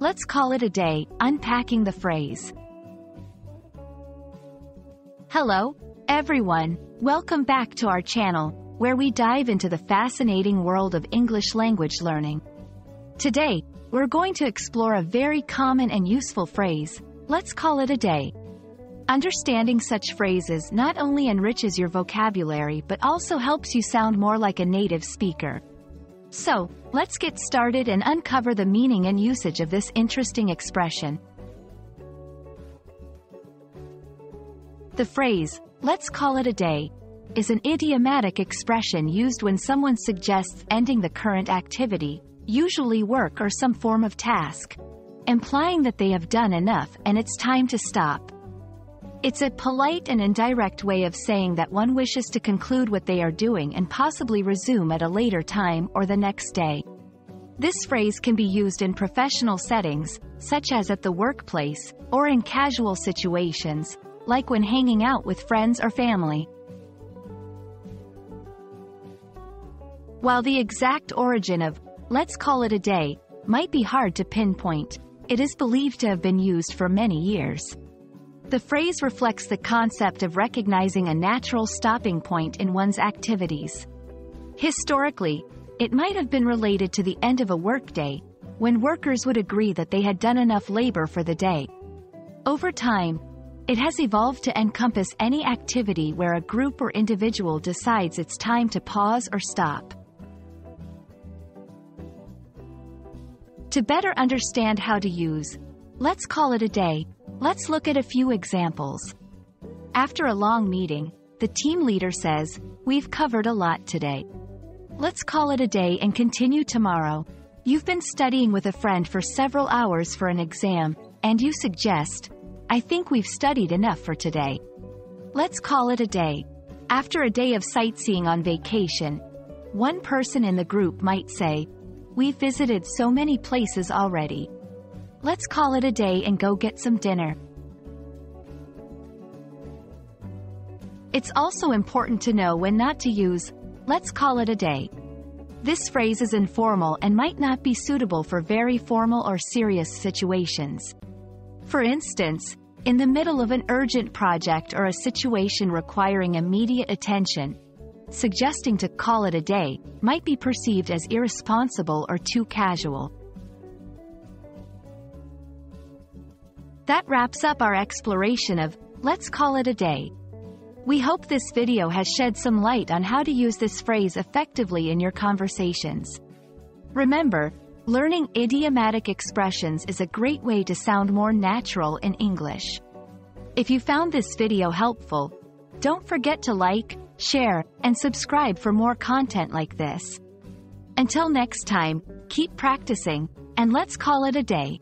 Let's call it a day, unpacking the phrase. Hello, everyone. Welcome back to our channel, where we dive into the fascinating world of English language learning. Today, we're going to explore a very common and useful phrase. Let's call it a day. Understanding such phrases not only enriches your vocabulary but also helps you sound more like a native speaker. So, let's get started and uncover the meaning and usage of this interesting expression. The phrase, "let's call it a day," is an idiomatic expression used when someone suggests ending the current activity, usually work or some form of task, implying that they have done enough and it's time to stop. It's a polite and indirect way of saying that one wishes to conclude what they are doing and possibly resume at a later time or the next day. This phrase can be used in professional settings, such as at the workplace, or in casual situations, like when hanging out with friends or family. While the exact origin of "let's call it a day" might be hard to pinpoint, it is believed to have been used for many years. The phrase reflects the concept of recognizing a natural stopping point in one's activities. Historically, it might have been related to the end of a workday, when workers would agree that they had done enough labor for the day. Over time, it has evolved to encompass any activity where a group or individual decides it's time to pause or stop. To better understand how to use "let's call it a day," let's look at a few examples. After a long meeting, the team leader says, "We've covered a lot today. Let's call it a day and continue tomorrow." You've been studying with a friend for several hours for an exam, and you suggest, "I think we've studied enough for today. Let's call it a day." After a day of sightseeing on vacation, one person in the group might say, "We've visited so many places already. Let's call it a day and go get some dinner." It's also important to know when not to use "let's call it a day." This phrase is informal and might not be suitable for very formal or serious situations. For instance, in the middle of an urgent project or a situation requiring immediate attention, suggesting to "call it a day" might be perceived as irresponsible or too casual. That wraps up our exploration of "let's call it a day." We hope this video has shed some light on how to use this phrase effectively in your conversations. Remember, learning idiomatic expressions is a great way to sound more natural in English. If you found this video helpful, don't forget to like, share, and subscribe for more content like this. Until next time, keep practicing, and let's call it a day.